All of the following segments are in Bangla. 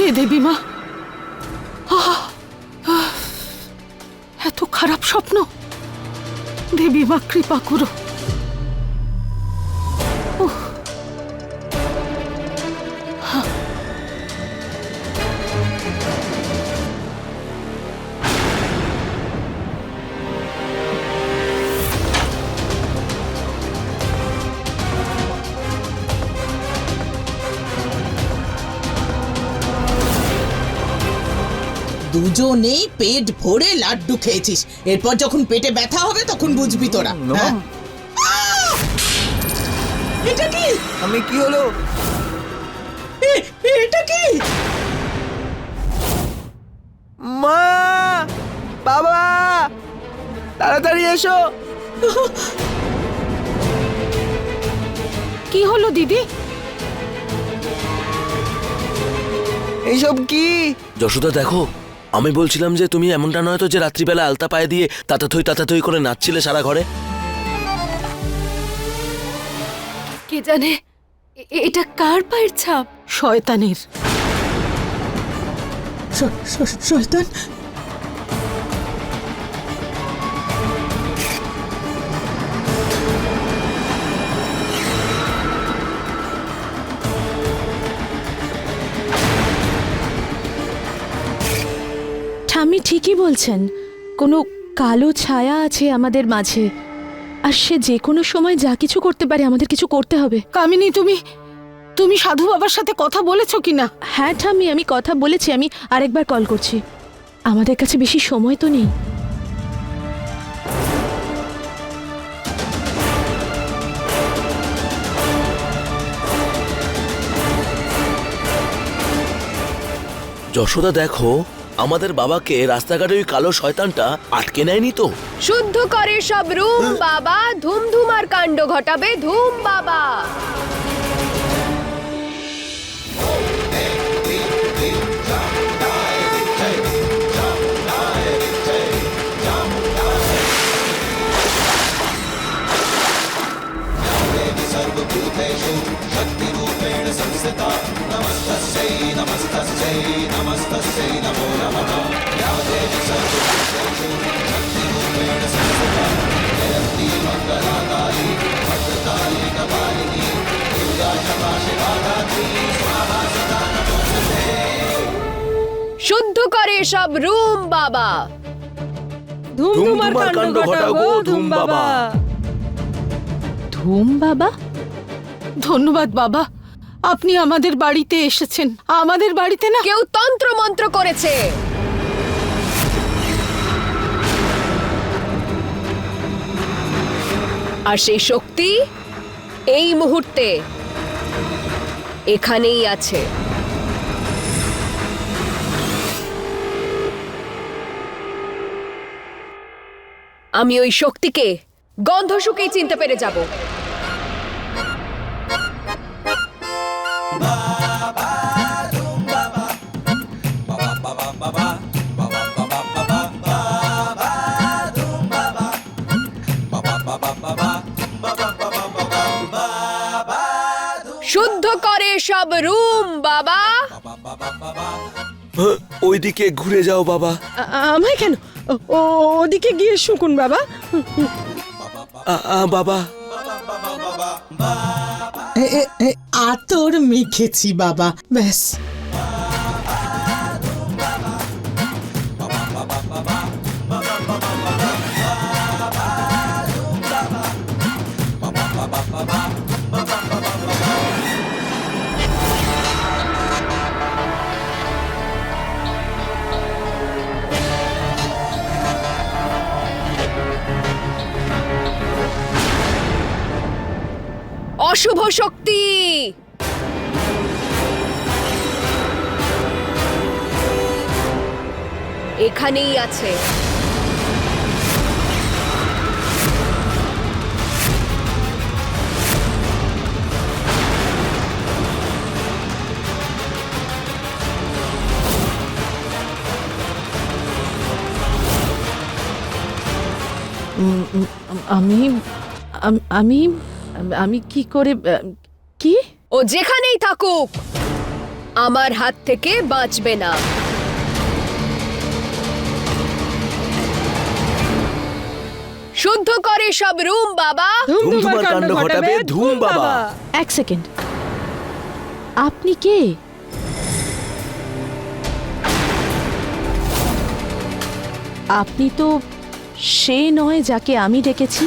হে দেবী মা, এত খারাপ স্বপ্ন, দেবী মা কৃপা করো। দুজনেই পেট ভরে লাড্ডু খেয়েছিস, এরপর যখন পেটে ব্যথা হবে তখন বুঝবি তোরা। হ্যাঁ? এটা কি? আমি কি হলো? এটা কি? মা, বাবা, তাড়াতাড়ি এসো। কি হলো দিদি? এইসব কি? যশোদা দেখো, আমি বলছিলাম যে তুমি এমনটা নয় তো যে রাত্রিবেলা আলতা পায়ে দিয়ে তাতাথই করে নাচছিলে সারা ঘরে? কে জানে এটা কার পায়ের ছাপ? শয়তানের। শয়তান? ঠাম্মি ঠিকই বলছেন, কোনো কালো ছায়া আছে আমাদের মাঝে, আর সে যে কোনো সময় যা কিছু করতে পারে। আমাদের কিছু করতে হবে। কামিনী, তুমি সাধু বাবার সাথে কথা বলেছো কিনা? হ্যাঁ ঠাম্মি, আমি কথা বলেছি। আমি আরেকবার কল করছি। আমাদের কাছে বেশি সময় তো নেই। যশোদা দেখো, আমাদের বাবাকে রাস্তাঘাটে ওই কালো শয়তানটা আটকে নেয়নি তো? শুদ্ধ করে সব রুম বাবা, ধুমধুমার কাণ্ড ঘটাবে ধুম বাবা। শুদ্ধ করে সব রুম বাবা, ধুমধুমার কাণ্ড ঘটাও গো ধুম বাবা। ধুম বাবা? ধন্যবাদ বাবা, আপনি আমাদের বাড়িতে এসেছেন। আমাদের বাড়িতে না, কেউ তন্ত্র মন্ত্র করেছে। আর সেই শক্তি এই মুহূর্তে এখানেই আছে। আমি ওই শক্তিকে গন্ধ শুকেই চিনতে পেরে যাব। শুদ্ধ করে সব রুম বাবা। ওইদিকে ঘুরে যাও বাবা। আমায় কেন? ওদিকে গিয়ে শুকুন বাবা। বাবা, আতর মেখেছি বাবা, ব্যাস। অশুভ শক্তি এখানেই আছে। আমি আমি আমি কি করে? কি? ও যেখানেই থাকুক আমার হাত থেকে বাঁচবে না। শুদ্ধ করে সব রুম বাবা। ধুমধুমার কাণ্ড ঘটাবে ধুম বাবা। এক সেকেন্ড, আপনি কে? আপনি তো সে নয় যাকে আমি ডেকেছি।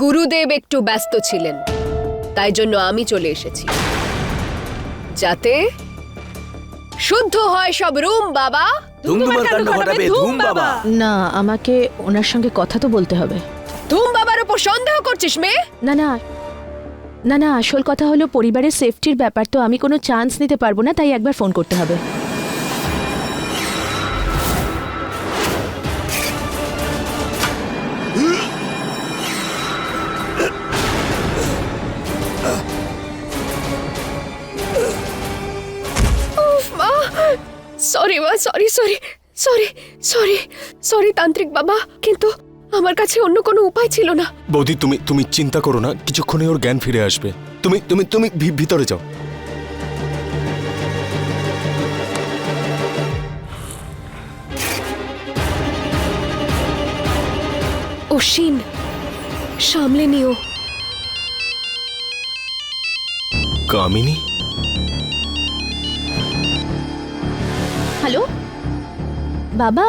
গুরুদেব একটু ব্যস্ত ছিলেন, তাই জন্য আমি চলে এসেছি, যাতে শুদ্ধ হয় সব রুম বাবা। ধুমধুমার কাণ্ড ঘটাবে ধুম বাবা। না, আমাকে ওনার সঙ্গে কথা তো বলতে হবে। ধুম বাবার উপর সন্দেহ করছিস মেয়ে? না না না না, আসল কথা হলো পরিবারের সেফটির ব্যাপার, তো আমি কোনো চান্স নিতে পারবো না, তাই একবার ফোন করতে হবে। মা সরি মা, sorry sorry sorry sorry sorry তান্ত্রিক বাবা, কিন্তু আমার কাছে অন্য কোনো উপায় ছিল না। বৌদি, তুমি তুমি চিন্তা করো না, কিছুক্ষণে ওর জ্ঞান ফিরে আসবে। তুমি তুমি তুমি ভিতরে যাও। অশ্বিন, সামলে নিও। কামিনী, হ্যালো বাবা।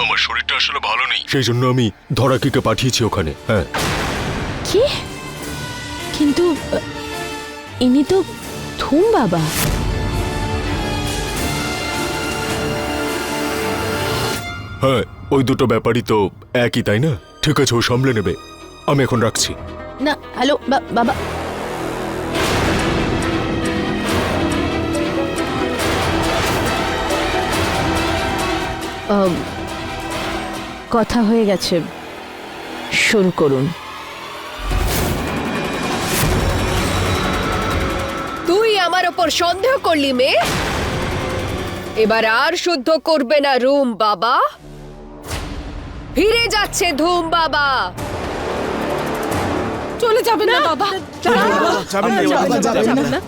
আমার শরীরটা আসলে ভালো নেই, সেই জন্য আমি ধরাকিকে পাঠিয়েছি ওখানে। হ্যাঁ, কি? কিন্তু ইনি তো ধুম বাবা। হ্যাঁ, ওই দুটো ব্যাপারই তো একই, তাই না? ঠিক আছে, ও সামলে নেবে। আমি এখন রাখছি। না, হ্যালো বাবা। কথা হয়ে গেছে, শুরু করুন। তুই আমার ওপর সন্দেহ করলি মেয়ে, এবার আর শুদ্ধ করবে না রুম বাবা। ফিরে যাচ্ছে ধুম বাবা। চলে যাবেন না বাবা, যাবেন না।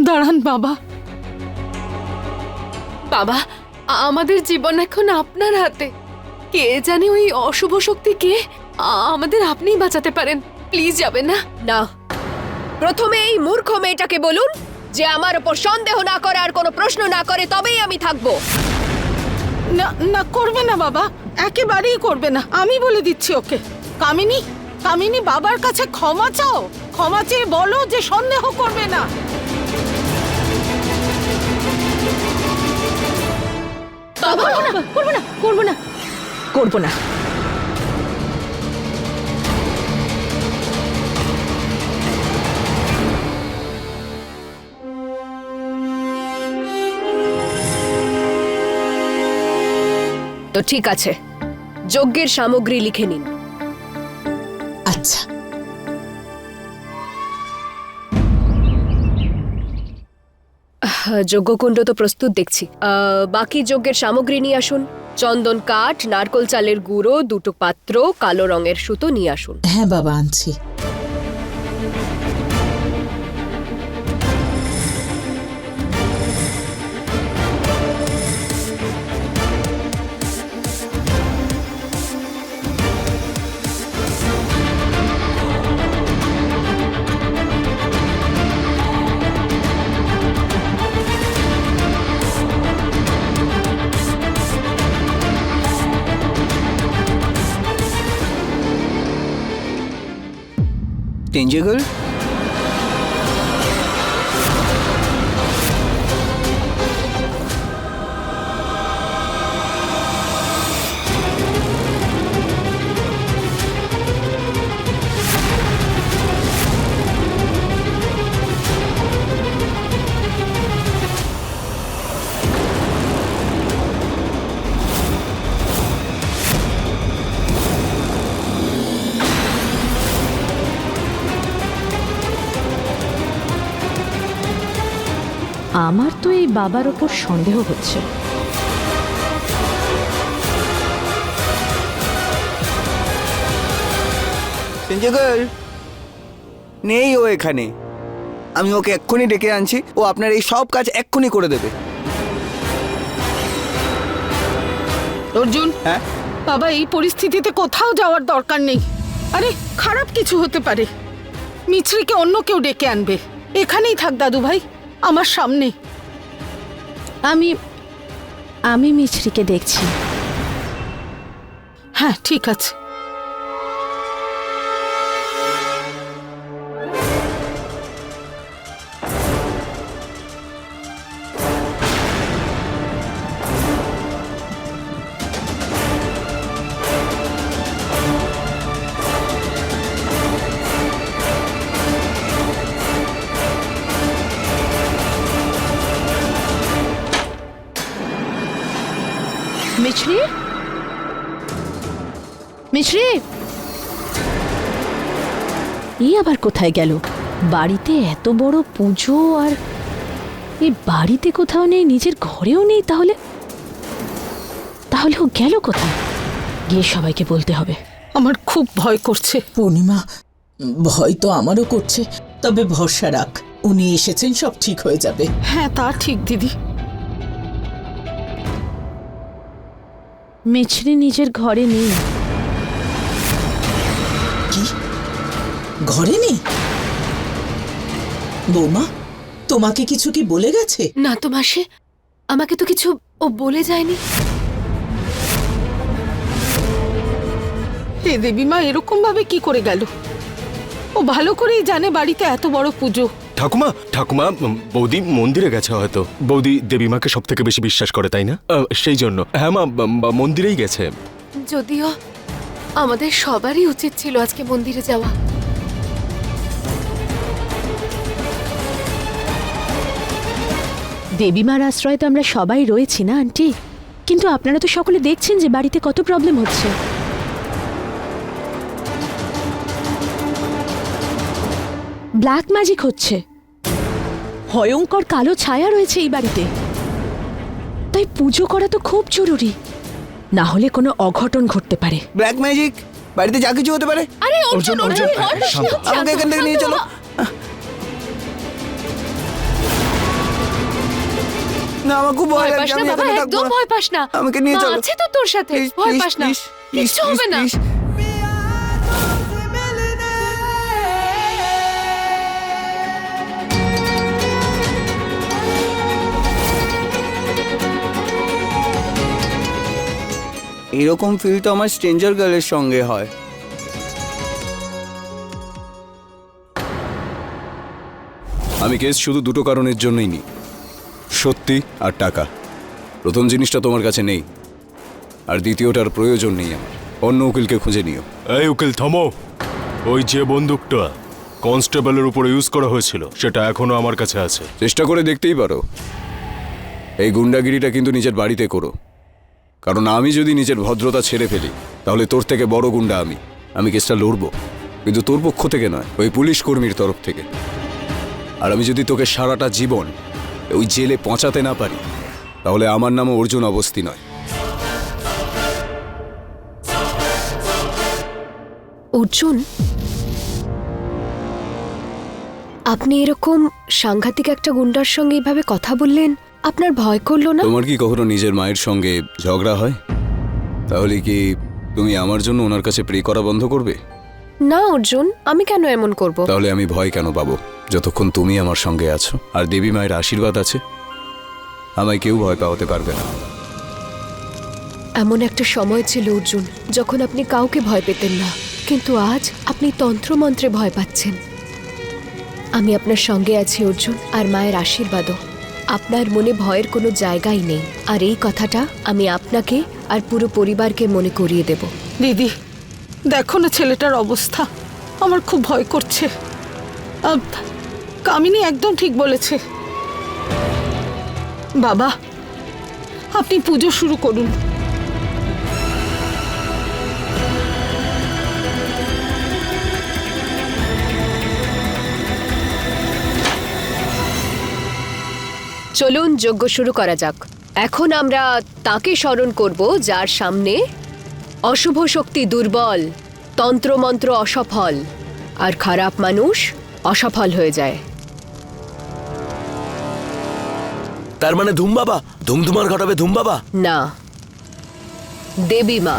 দাঁড়ান বাবা। বাবা, আমাদের জীবন এখন আপনার হাতে। কে জানে ওই অশুভ শক্তি কে, আমাদের আপনিই বাঁচাতে পারেন। প্লিজ যাবেন না। না, প্রথমে এই মূর্খ মেয়েটাকে বলুন যে আমার ওপর সন্দেহ না করে আর কোনো প্রশ্ন না করে, তবেই আমি থাকবো। না না, করবে না বাবা, একেবারেই করবে না। আমি বলে দিচ্ছি ওকে। কামিনী, কামিনী, বাবার কাছে ক্ষমা চাও। ক্ষমা চেয়ে বলো যে সন্দেহ করবে না। বাবা, করবো না, করবো না, করবো না। তো ঠিক আছে, যজ্ঞের সামগ্রী লিখে নিন। আচ্ছা, যজ্ঞকুণ্ড তো প্রস্তুত দেখছি। বাকি যজ্ঞের সামগ্রী নিয়ে আসুন। চন্দন কাঠ, নারকোল চালের গুঁড়ো, দুটো পাত্র, কালো রঙের সুতো নিয়ে আসুন। হ্যাঁ বাবা, আনছি। টেঞ্জেগল, আমার তো এই বাবার ওপর সন্দেহ হচ্ছে। সঞ্জয়গর নেই ও এখানে। আমি ওকে এক্ষুনি ডেকে আনছি, ও আপনার এই সব কাজ এক্ষুনি করে দেবে। অর্জুন, হ্যাঁ বাবা এই পরিস্থিতিতে কোথাও যাওয়ার দরকার নেই। আরে খারাপ কিছু হতে পারে, মিছরিকে অন্য কেউ ডেকে আনবে। এখানেই থাক দাদু ভাই, আমার সামনে। আমি আমি মিছরিকে দেখছি। হ্যাঁ ঠিক আছে। মিছরি, মিছরি, এই আবার কোথায় গেল? বাড়িতে এত বড় পুজো আর এই বাড়িতে কোথাও নেই, নিজের ঘরেও নেই। তাহলে তাহলে ও গেল কোথায়? গিয়ে সবাইকে বলতে হবে। আমার খুব ভয় করছে। পূর্ণিমা, ভয় তো আমারও করছে, তবে ভরসা রাখ, উনি এসেছেন, সব ঠিক হয়ে যাবে। হ্যাঁ তা ঠিক দিদি। মিছরি নিজের ঘরে নেই। কি ঘরে নেই? বৌমা, তোমাকে কিছু কি বলে গেছে? না তো মাসি, আমাকে তো কিছু ও বলে যায়নি। এ দেবী মা এরকম ভাবে কি করে গেল? ও ভালো করেই জানে বাড়িতে এত বড় পুজো। ঠাকুমা, ঠাকুমা, বৌদি মন্দিরে গেছে হয়তো। বৌদি দেবীমাকে সব থেকে বেশি বিশ্বাস করে, তাই না? সেই জন্য। হ্যাঁ মা, মন্দিরেই গেছে। যদিও আমাদের সবারই উচিত ছিল আজকে মন্দিরে যাওয়া। দেবীমার আশ্রয়ে তো আমরা সবাই রয়েছি না আন্টি? কিন্তু আপনারা তো সকলে দেখছেন যে বাড়িতে কত প্রবলেম হচ্ছে। ব্ল্যাক ম্যাজিক হচ্ছে, ভয়ঙ্কর কালো ছায়া রয়েছে এই বাড়িতে। তাই পুজো করা তো খুব জরুরি, না হলে কোনো অঘটন ঘটতে পারে। ব্ল্যাক ম্যাজিক, বাড়িতে যা কিছু হতে পারে। আরে অর্জুন, অর্জুন, শান্ত। আমাকে এখান থেকে নিয়ে চলো। না, আমার খুব ভয় ভয় লাগছে, পাস না আমি বাবা, এখানে থাকবো একদম না। ভয় পাস না। আমাকে নিয়ে মা চলো। আছে তো তোর সাথে, Please, ভয় please, পাস না, please, কিচ্ছু please, হবে না। please. এরকম ফিল তো আমার স্ট্রেঞ্জার গার্লের সঙ্গে হয়। আমি কেস শুধু দুটো কারণের জন্যই নিই, সত্যি আর টাকা। প্রথম জিনিসটা তোমার কাছে নেই, আর দ্বিতীয়টার প্রয়োজন নেই আমার। অন্য উকিলকে খুঁজে নিও। এই উকিল থামো। ওই যে বন্দুকটা কনস্টেবলের উপরে ইউজ করা হয়েছিল, সেটা এখনো আমার কাছে আছে। চেষ্টা করে দেখতেই পারো। এই গুন্ডাগিরিটা কিন্তু নিজের বাড়িতে করো, কারণ আমি যদি নিজের ভদ্রতা ছেড়ে ফেলি তাহলে তোর থেকে বড় গুন্ডা আমি কেসটা লড়বো, কিন্তু তোর পক্ষ থেকে নয়, ওই পুলিশ কর্মীর তরফ থেকে। আর আমি যদি তোকে সারাটা জীবন ওই জেলে পৌঁছাতে না পারি, তাহলে আমার নামও অর্জুন অবস্থি নয়। অর্জুন, আপনি এরকম সাংঘাতিক একটা গুন্ডার সঙ্গে এইভাবে কথা বললেন, আপনার ভয় করলো না? তোমার কি কখনো নিজের মায়ের সঙ্গে ঝগড়া হয়? তাহলে কি তুমি আমার জন্য ওনার কাছে প্রে করা বন্ধ করবে? না অর্জুন, আমি কেন এমন করব? তাহলে আমি ভয় কেন পাবো যতক্ষণ তুমি আমার সঙ্গে আছো আর দেবী মায়ের আশীর্বাদ আছে? আমায় কেউ ভয় পাওয়াতে পারবে না। এমন একটা সময় ছিল অর্জুন যখন আপনি কাউকে ভয় পেতেন না, কিন্তু আজ আপনি তন্ত্রমন্ত্রে ভয় পাচ্ছেন। আমি আপনার সঙ্গে আছি অর্জুন, আর মায়ের আশীর্বাদও। আপনার মনে ভয়ের কোনো জায়গাই নেই, আর এই কথাটা আমি আপনাকে আর পুরো পরিবারকে মনে করিয়ে দেব। দিদি দেখো না ছেলেটার অবস্থা, আমার খুব ভয় করছে। কামিনী একদম ঠিক বলেছে। বাবা আপনি পুজো শুরু করুন। চলুন যজ্ঞ শুরু করা যাক। এখন আমরা তাকে স্মরণ করব যার সামনে অশুভ শক্তি দুর্বল, তন্ত্রমন্ত্র অসফল আর খারাপ মানুষ অসফল হয়ে যায়। তার মানে ধুম বাবা, ধুমধুমার ঘটাবে ধুম বাবা? না, দেবী মা।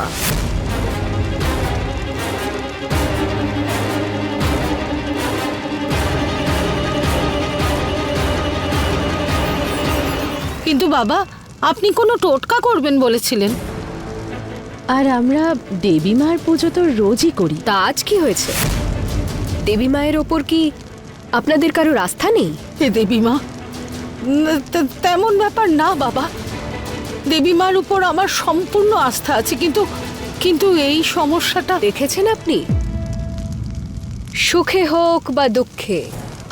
কিন্তু বাবা, আপনি কোনো টোটকা করবেন বলেছিলেন। আর আমরা দেবী মার পুজো তো রোজই করি। তা আজ কি হয়েছে? দেবী মায়ের ওপর কি আপনাদের কারোর আস্থা নেই? হে দেবী মা, তেমন ব্যাপার না বাবা। দেবী মার উপর আমার সম্পূর্ণ আস্থা আছে, কিন্তু এই সমস্যাটা। দেখেছেন আপনি, সুখে হোক বা দুঃখে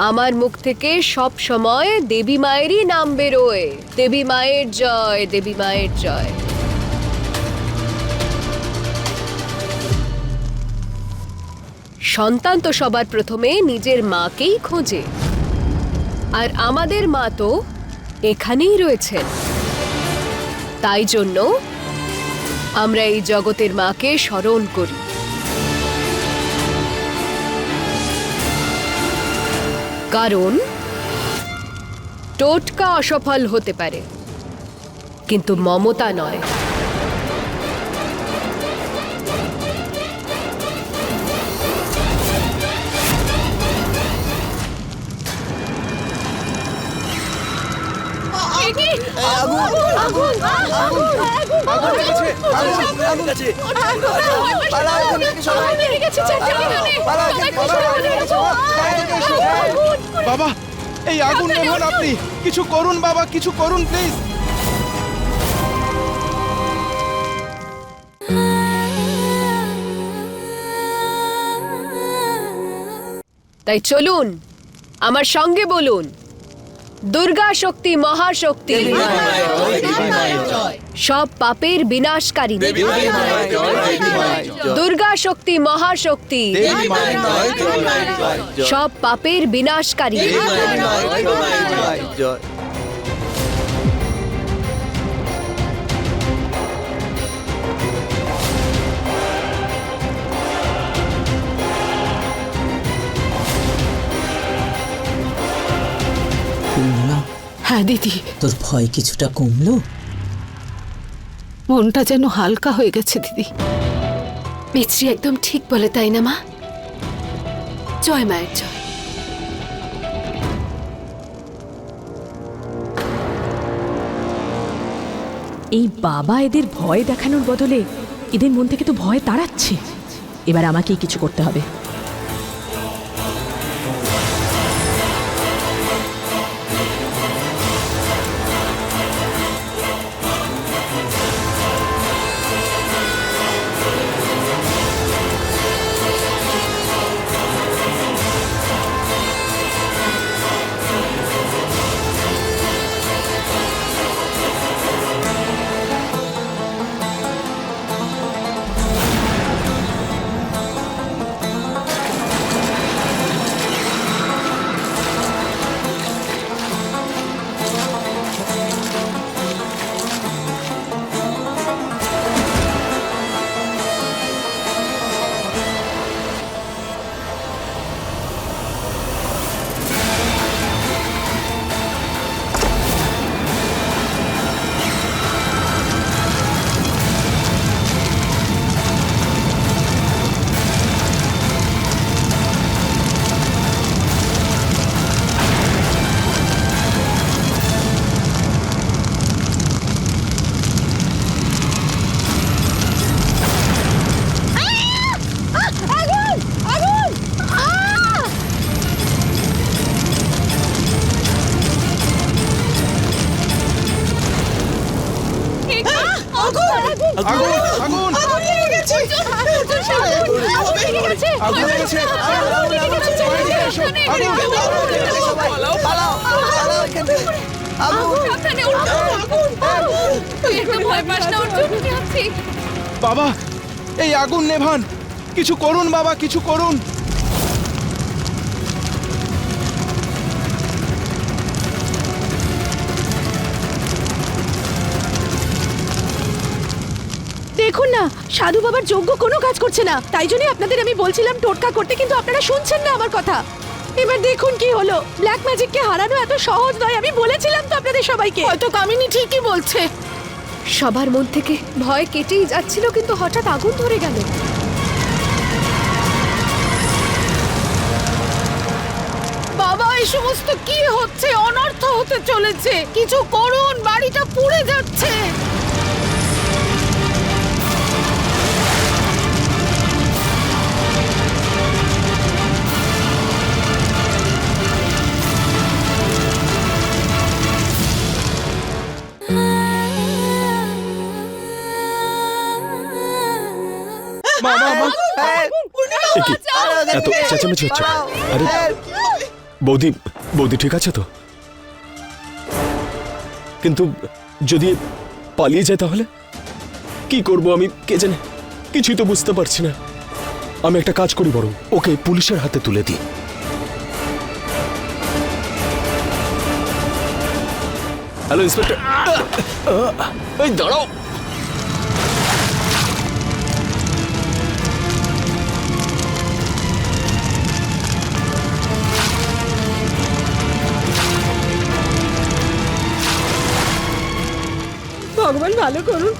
আমার মুখ থেকে সব সময় দেবী মায়েরই নাম বেরোয়। দেবী মায়ের জয়, দেবী মায়ের জয়। সন্তান তো সবার প্রথমে নিজের মাকেই খোঁজে, আর আমাদের মা তো এখানেই রয়েছেন। তাই জন্য আমরা এই জগতের মাকে স্মরণ করি। কারণ টোটকা অসফল হতে পারে, কিন্তু মমতা নয়। বাবা, এই আগুন নেভান আপনি। কিছু করুন বাবা, কিছু করুন প্লিজ। তাই চলুন আমার সঙ্গে বলুন, দুর্গা শক্তি মহাশক্তি, সব পাপের বিনাশকারী। দুর্গা শক্তি মহাশক্তি, সব পাপের বিনাশকারী। হ্যাঁ দিদি, তোর ভয় কিছুটা কমলো? মনটা যেন হালকা হয়ে গেছে দিদি। মিছরি একদম ঠিক বলে, তাই না মা? জয় মায়ের জয়। এই বাবা এদের ভয় দেখানোর বদলে এদের মন থেকে তো ভয় তাড়াচ্ছে। এবার আমাকেই কিছু করতে হবে। বাবা, এই আগুন নেভান। কিছু করুন বাবা, কিছু করুন। না সাধু বাবার যোগ্য কোনো কাজ করছে না, তাই জন্যই আপনাদের আমি বলছিলাম টোটকা করতে, কিন্তু আপনারা শুনছেন না আমার কথা। এবার দেখুন কি হলো, ব্ল্যাক ম্যাজিককে হারানো এত সহজ নয়, আমি বলেছিলাম তো আপনাদের সবাইকে। হয়তো কামিনী ঠিকই বলছে। সবার মন থেকে ভয় কেটেই যাচ্ছিল, কিন্তু হঠাৎ আগুন ধরে গেল। বাবা এই সমস্ত কি হচ্ছে? অনর্থ হতে চলেছে, কিছু করুন, বাড়িটা পুড়ে যাচ্ছে। মা মা মা এ কি? এত চেঁচামেচি হচ্ছে কেন? আরে বৌদি, বৌদি ঠিক আছে তো? কিন্তু যদি পালিয়ে যায় তাহলে কি করব আমি, কে জানে, কিছুই তো বুঝতে পারছি না। আমি একটা কাজ করি, বরং ওকে পুলিশের হাতে তুলে দিই। হ্যালো ইন্সপেক্টর, এই দাঁড়াও। ভগবান ভালো করুন,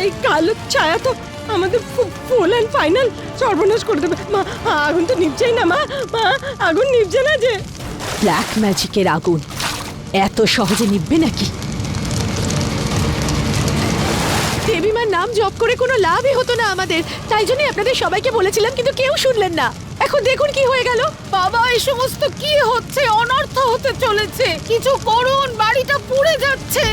এই কালো ছায়া তো আমাদের ফুল অ্যান্ড ফাইনাল সর্বনাশ করে দেবে। মা আগুন তো নিভছেই না, মা মা আগুন নিভছে না যে। ব্ল্যাক ম্যাজিকের আগুন এত সহজে নিভবে নাকি? দেবীমার নাম জপ করে কোনো লাভই হতো না আমাদের, তাই জন্যই আপনাদের সবাইকে বলেছিলাম, কিন্তু কেউ শুনলেন না। এখন দেখুন কি হয়ে গেল। বাবা এই সমস্ত কি হচ্ছে? অনর্থ হতে চলেছে, কিছু করুন, বাড়িটা পুড়ে যাচ্ছে।